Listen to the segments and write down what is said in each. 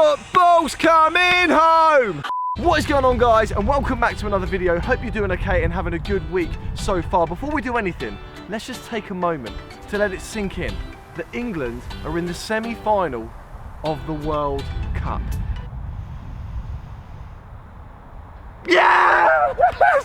Football's coming home! What is going on, guys, and welcome back to another video. Hope you're doing okay and having a good week so far. Before we do anything, let's just take a moment to let it sink in that England are in the semi-final of the World Cup. Yeah!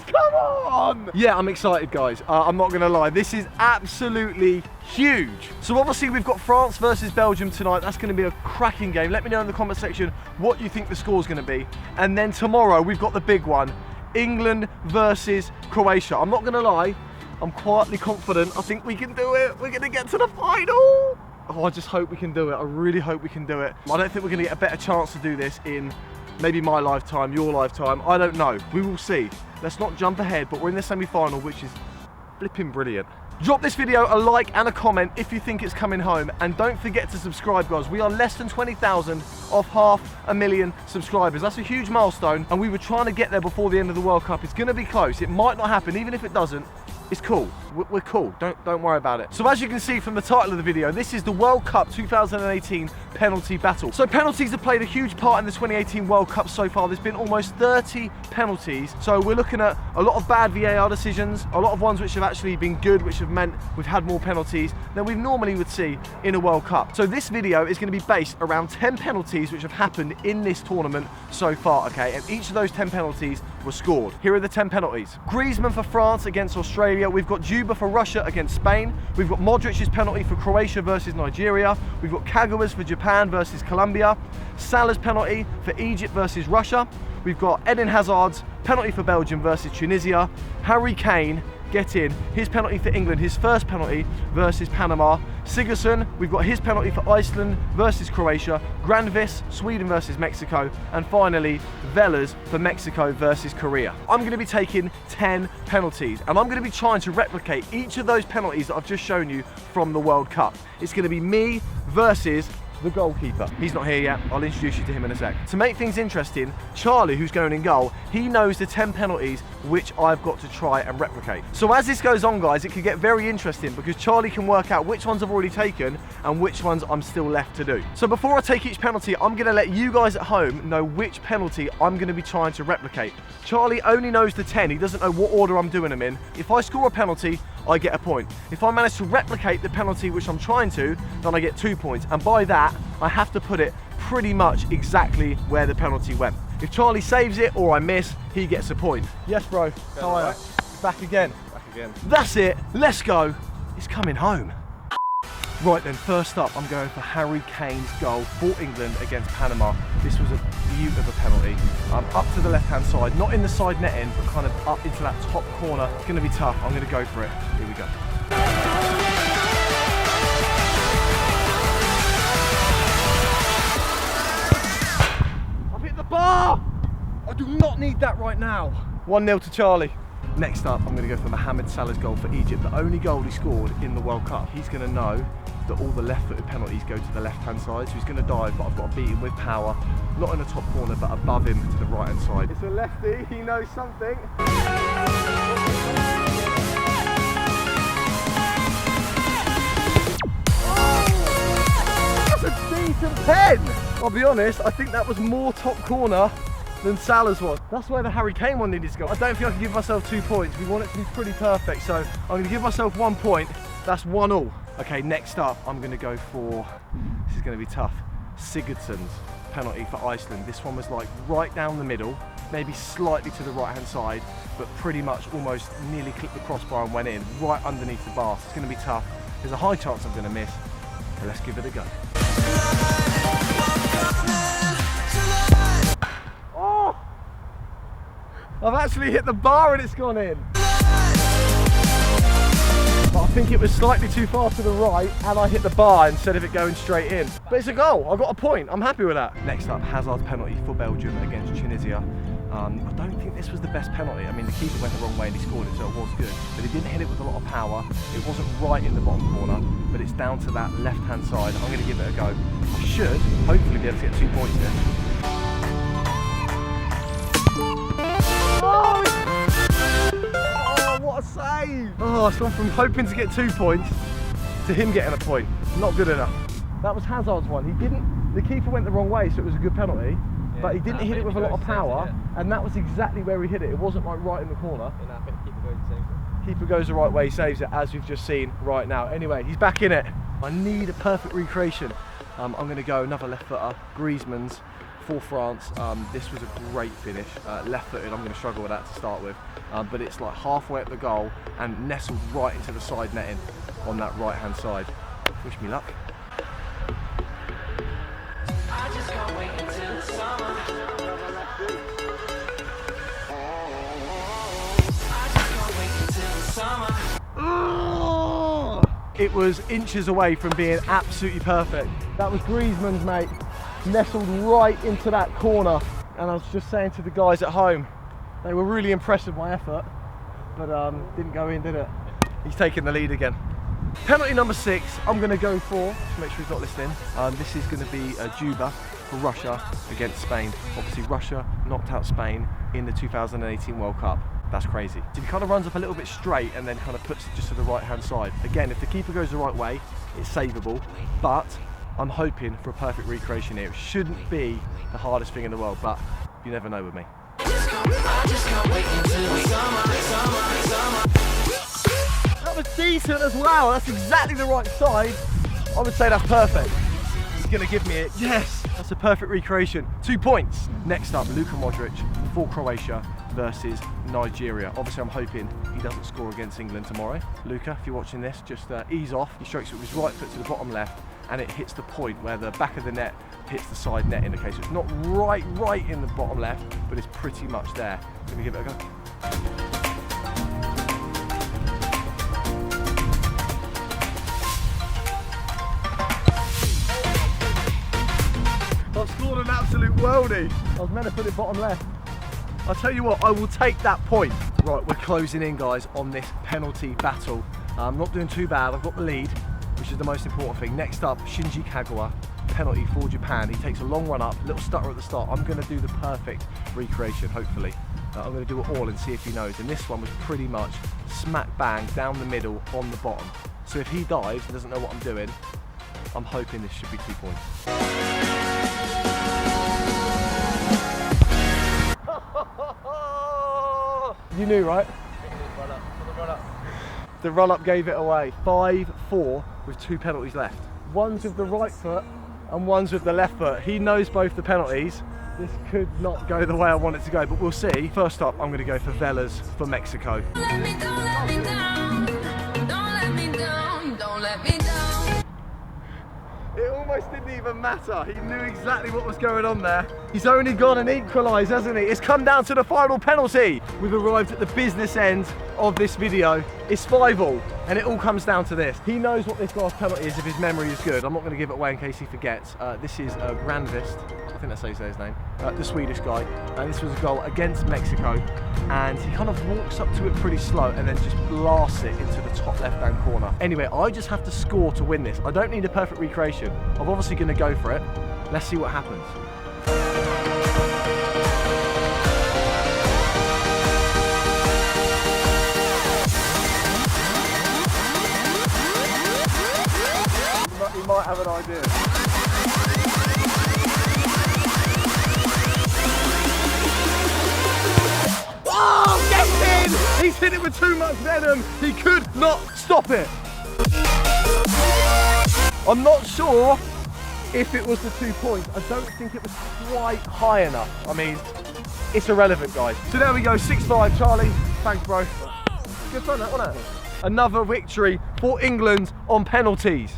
Come on! Yeah, I'm excited, guys. I'm not gonna lie. This is absolutely huge. So obviously we've got France versus Belgium tonight. That's gonna be a cracking game. Let me know in the comment section what you think the score's gonna be. And then tomorrow we've got the big one, England versus Croatia. I'm not gonna lie, I'm quietly confident. I think we can do it. We're gonna get to the final. Oh, I just hope we can do it. I really hope we can do it. I don't think we're gonna get a better chance to do this in maybe my lifetime, your lifetime, I don't know. We will see. Let's not jump ahead, but we're in the semi-final, which is flipping brilliant. Drop this video a like and a comment if you think it's coming home, and don't forget to subscribe, guys. We are less than 20,000 off 500,000 subscribers. That's a huge milestone, and we were trying to get there before the end of the World Cup. It's gonna be close. It might not happen. Even if it doesn't, it's cool. We're cool. Don't worry about it. So as you can see from the title of the video, this is the World Cup 2018 penalty battle. So penalties have played a huge part in the 2018 World Cup so far. There's been almost 30 penalties. So we're looking at a lot of bad VAR decisions, a lot of ones which have actually been good, which have meant we've had more penalties than we normally would see in a World Cup. So this video is going to be based around 10 penalties which have happened in this tournament so far, okay? And each of those 10 penalties were scored. Here are the 10 penalties. Griezmann for France against Australia. We've got Juba for Russia against Spain. We've got Modric's penalty for Croatia versus Nigeria. We've got Kagawa's for Japan versus Colombia. Salah's penalty for Egypt versus Russia. We've got Eden Hazard's penalty for Belgium versus Tunisia. Harry Kane, get in, his penalty for England, his first penalty versus Panama. Sigurdsson, we've got his penalty for Iceland versus Croatia. Granvis, Sweden versus Mexico. And finally, Vela's for Mexico versus Korea. I'm going to be taking 10 penalties, and I'm going to be trying to replicate each of those penalties that I've just shown you from the World Cup. It's going to be me versus the goalkeeper. He's not here yet. I'll introduce you to him in a sec. To make things interesting, Charlie, who's going in goal, he knows the 10 penalties which I've got to try and replicate. So as this goes on, guys, it could get very interesting because Charlie can work out which ones I've already taken and which ones I'm still left to do. So before I take each penalty, I'm going to let you guys at home know which penalty I'm going to be trying to replicate. Charlie only knows the 10. He doesn't know what order I'm doing them in. If I score a penalty, I get a point. If I manage to replicate the penalty which I'm trying to, then I get 2 points. And by that, I have to put it pretty much exactly where the penalty went. If Charlie saves it or I miss, he gets a point. Yes, bro. How are you? Back again. Back again. That's it. Let's go. It's coming home. Right then, first up, I'm going for Harry Kane's goal for England against Panama. This was a beaut of a penalty. Up to the left-hand side, not in the side netting, but kind of up into that top corner. It's going to be tough. I'm going to go for it. Here we go. I've hit the bar! I do not need that right now. 1-0 to Charlie. Next up, I'm going to go for Mohamed Salah's goal for Egypt, the only goal he scored in the World Cup. He's going to know that all the left-footed penalties go to the left-hand side, so he's going to dive, but I've got to beat him with power, not in the top corner, but above him to the right-hand side. It's a lefty, he knows something. Oh, that's a decent pen! I'll be honest, I think that was more top corner than Salah's was. That's where the Harry Kane one needed to go. I don't think I can give myself 2 points. We want it to be pretty perfect, so I'm going to give myself 1 point. That's 1-1. Okay, next up, I'm going to go for, this is going to be tough, Sigurdsson's penalty for Iceland. This one was like right down the middle, maybe slightly to the right-hand side, but pretty much almost nearly clipped the crossbar and went in, right underneath the bar. So it's going to be tough. There's a high chance I'm going to miss, but let's give it a go. Oh! I've actually hit the bar and it's gone in. But I think it was slightly too far to the right and I hit the bar instead of it going straight in. But it's a goal, I got a point, I'm happy with that. Next up, Hazard's penalty for Belgium against Tunisia. I don't think this was the best penalty. I mean, the keeper went the wrong way and he scored it, so it was good. But he didn't hit it with a lot of power. It wasn't right in the bottom corner, but it's down to that left-hand side. I'm going to give it a go. I should hopefully be able to get 2 points here. Oh, what a save! Oh, it's gone from hoping to get 2 points to him getting a point. Not good enough. That was Hazard's one. He didn't the keeper went the wrong way, so it was a good penalty. But he didn't hit it with a lot of power, and that was exactly where he hit it. It wasn't like right in the corner. And I think keeper goes and saves it. Keeper goes the right way, saves it, as we've just seen right now. Anyway, he's back in it. I need a perfect recreation. I'm going to go another left footer, Griezmann's for France. This was a great finish. Left footed, I'm going to struggle with that to start with. But it's like halfway up the goal and nestled right into the side netting on that right hand side. Wish me luck. I just can't wait until the summer. I just can't wait until the summer. It was inches away from being absolutely perfect. That was Griezmann's, mate. Nestled right into that corner. And I was just saying to the guys at home, they were really impressed with my effort, but didn't go in, did it? He's taking the lead again. Penalty number 6, I'm going to go for, just make sure he's not listening, this is going to be a Juba for Russia against Spain. Obviously Russia knocked out Spain in the 2018 World Cup. That's crazy. So he kind of runs up a little bit straight and then kind of puts it just to the right hand side. Again, if the keeper goes the right way, it's savable, but I'm hoping for a perfect recreation here. It shouldn't be the hardest thing in the world, but you never know with me. I just can't wait until the summer. That was decent as well. That's exactly the right side. I would say that's perfect. He's going to give me it. Yes, that's a perfect recreation. 2 points. Next up, Luka Modric for Croatia versus Nigeria. Obviously, I'm hoping he doesn't score against England tomorrow. Luka, if you're watching this, just ease off. He strokes it with his right foot to the bottom left, and it hits the point where the back of the net hits the side net indicator. So it's not right in the bottom left, but it's pretty much there. Let me give it a go. I've scored an absolute worldie. I was meant to put it bottom left. I'll tell you what, I will take that point. Right, we're closing in, guys, on this penalty battle. I'm not doing too bad. I've got the lead, which is the most important thing. Next up, Shinji Kagawa, penalty for Japan. He takes a long run up, little stutter at the start. I'm going to do the perfect recreation, hopefully. I'm going to do it all and see if he knows. And this one was pretty much smack bang down the middle on the bottom. So if he dives and doesn't know what I'm doing, I'm hoping this should be 2 points. You knew, right? The run-up gave it away. 5-4 with 2 penalties left. One's with the right foot and one's with the left foot. He knows both the penalties. This could not go the way I want it to go, but we'll see. First up, I'm going to go for Velas for Mexico. Don't let me down. Don't let me down. Don't let me down. It almost didn't even matter. He knew exactly what was going on there. He's only gone and equalised, hasn't he? It's come down to the final penalty. We've arrived at the business end of this video. It's 5-5, and it all comes down to this. He knows what this last penalty is if his memory is good. I'm not going to give it away in case he forgets. This is Grandvist. I think that's how you say his name. The Swedish guy. And this was a goal against Mexico. And he kind of walks up to it pretty slow and then just blasts it into the top left-hand corner. Anyway, I just have to score to win this. I don't need a perfect recreation. I'm obviously going to go for it. Let's see what happens. You might have an idea. Oh, get in! He's hit it with too much venom. He could not stop it. I'm not sure if it was the 2 points. I don't think it was quite high enough. I mean, it's irrelevant, guys. So there we go, 6-5. Charlie, thanks, bro. Good fun, that, wasn't it? Another victory for England on penalties.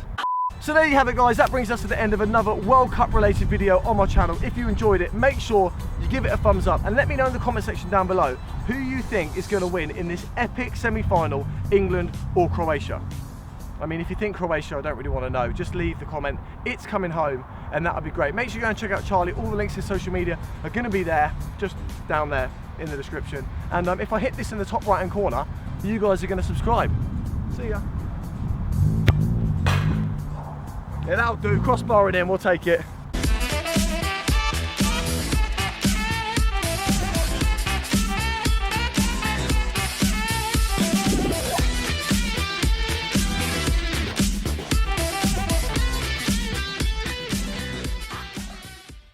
So there you have it, guys. That brings us to the end of another World Cup related video on my channel. If you enjoyed it, make sure you give it a thumbs up and let me know in the comment section down below who you think is going to win in this epic semi-final, England or Croatia. I mean, if you think Croatia, I don't really want to know. Just leave the comment, it's coming home, and that would be great. Make sure you go and check out Charlie. All the links to social media are going to be there, just down there in the description. And if I hit this in the top right-hand corner, you guys are going to subscribe. See ya. Yeah, that'll do. Crossbar it in, we'll take it.